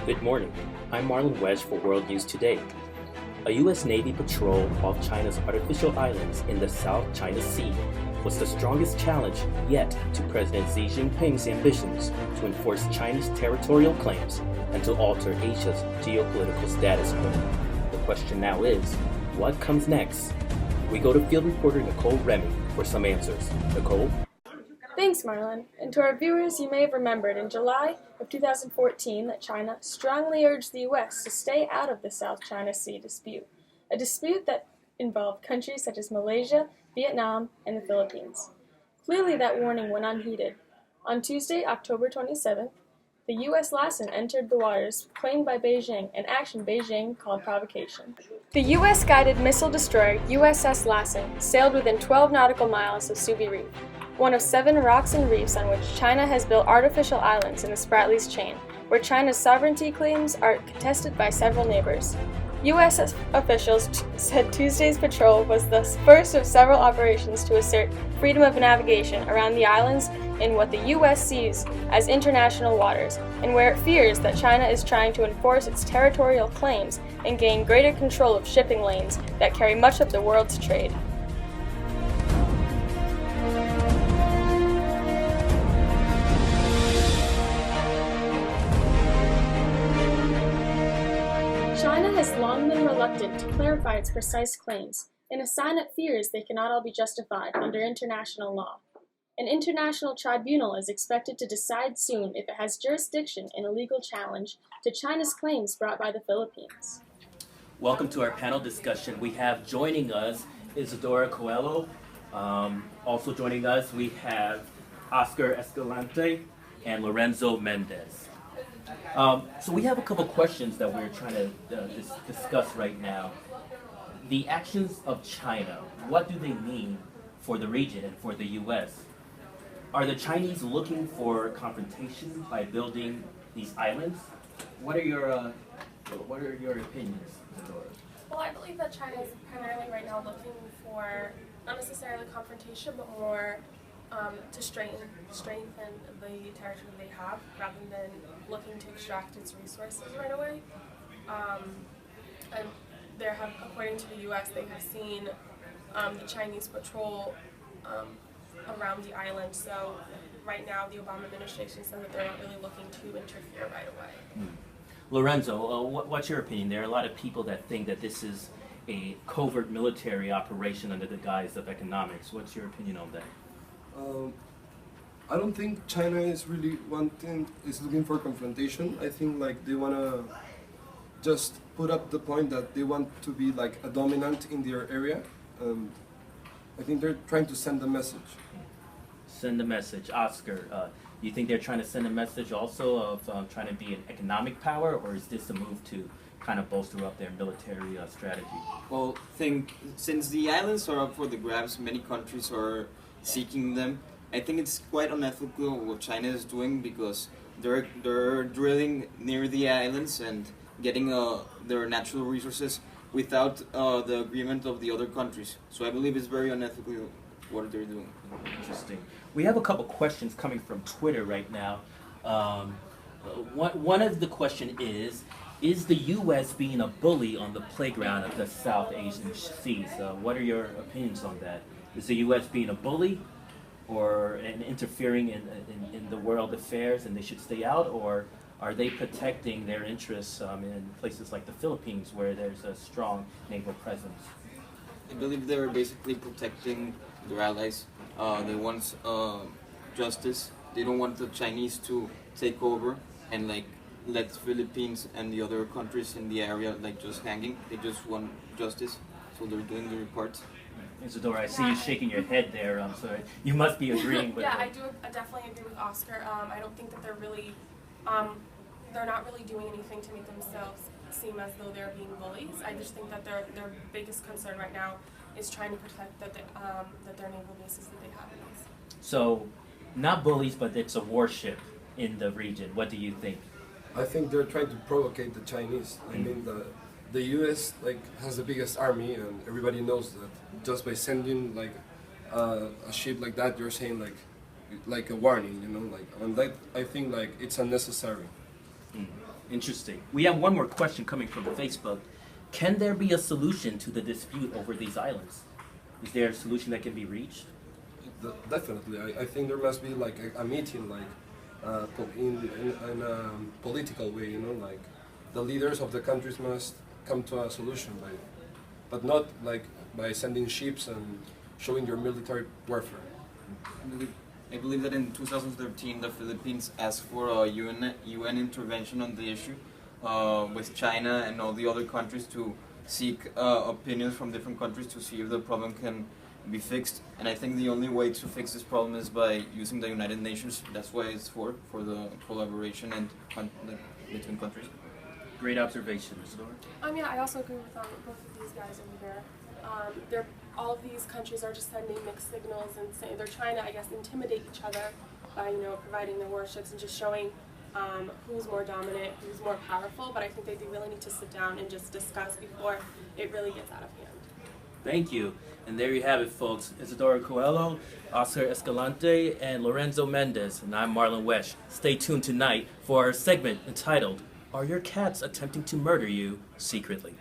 Good morning. I'm Marlon Wedge for World News Today. A U.S. Navy patrol off China's artificial islands in the South China Sea was the strongest challenge yet to President Xi Jinping's ambitions to enforce Chinese territorial claims and to alter Asia's geopolitical status quo. The question now is, what comes next? We go to field reporter Nicole Remy for some answers. Nicole? Thanks, Marlon. And to our viewers, you may have remembered in July of 2014 that China strongly urged the U.S. to stay out of the South China Sea dispute, a dispute that involved countries such as Malaysia, Vietnam, and the Philippines. Clearly, that warning went unheeded. On Tuesday, October 27th, the U.S. Lassen entered the waters claimed by Beijing, an action Beijing called provocation. The U.S.-guided missile destroyer USS Lassen sailed within 12 nautical miles of Subi Reef, one of 7 rocks and reefs on which China has built artificial islands in the Spratlys chain, where China's sovereignty claims are contested by several neighbors. U.S. officials said Tuesday's patrol was the first of several operations to assert freedom of navigation around the islands in what the U.S. sees as international waters, and where it fears that China is trying to enforce its territorial claims and gain greater control of shipping lanes that carry much of the world's trade. China has long been reluctant to clarify its precise claims, in a sign it fears they cannot all be justified under international law. An international tribunal is expected to decide soon if it has jurisdiction in a legal challenge to China's claims brought by the Philippines. Welcome to our panel discussion. We have joining us Isadora Coelho. Also joining us, we have Oscar Escalante and Lorenzo Mendez. So we have a couple questions that we're trying to discuss right now. The actions of China, what do they mean for the region and for the U.S.? Are the Chinese looking for confrontation by building these islands? What are your opinions, Isadora? Well, I believe that China is primarily right now looking for not necessarily confrontation, but more to strengthen the territory they have, rather than looking to extract its resources right away. And according to the U.S., they have seen the Chinese patrol around the island. So right now, the Obama administration said that they're not really looking to interfere right away. Lorenzo, what's your opinion? There are a lot of people that think that this is a covert military operation under the guise of economics. What's your opinion on that? I don't think China is really looking for confrontation. I think they wanna just put up the point that they want to be a dominant in their area. I think they're trying to send a message. Send a message. Oscar, you think they're trying to send a message also of trying to be an economic power, or is this a move to kind of bolster up their military strategy? Well, since the islands are up for the grabs, many countries are seeking them. I think it's quite unethical what China is doing, because they're drilling near the islands and getting their natural resources without the agreement of the other countries. So I believe it's very unethical what they're doing. Interesting. We have a couple questions coming from Twitter right now. One of the question is the U.S. being a bully on the playground of the South Asian Seas? What are your opinions on that? Is the U.S. being a bully or interfering in the world affairs and they should stay out, or are they protecting their interests in places like the Philippines where there's a strong naval presence? I believe they're basically protecting their allies. They want justice. They don't want the Chinese to take over and let the Philippines and the other countries in the area just hanging. They just want justice, so they're doing their part. Isadora, I see you shaking your head there. I'm sorry. You must be agreeing with I definitely agree with Oscar. I don't think that they're not really doing anything to make themselves seem as though they're being bullies. I just think that their biggest concern right now is trying to protect their naval bases that they have in these. So, not bullies, but it's a warship in the region. What do you think? I think they're trying to provocate the Chinese. I mean, the U.S. has the biggest army, and everybody knows that. Just by sending a ship like that, you're saying a warning, and that I think it's unnecessary. Interesting. We have one more question coming from Facebook. Can there be a solution to the dispute over these islands? Is there a solution that can be reached? Definitely, I think there must be like a meeting, like in a political way, you know, like the leaders of the countries must come to a solution, but not like by sending ships and showing your military warfare. I believe that in 2013 the Philippines asked for a UN intervention on the issue with China and all the other countries to seek opinions from different countries to see if the problem can be fixed. And I think the only way to fix this problem is by using the United Nations. That's why it's for the collaboration and between countries. Great observation, Isadora. Yeah, I also agree with both of these guys over here. All of these countries are just sending mixed signals and saying they're trying to, I guess, intimidate each other by, you know, providing their warships and just showing who's more dominant, who's more powerful. But I think they do really need to sit down and just discuss before it really gets out of hand. Thank you. And there you have it, folks. Isadora Coelho, Oscar Escalante, and Lorenzo Mendez. And I'm Marlon Wesch. Stay tuned tonight for our segment entitled, Are Your Cats Attempting to Murder You Secretly?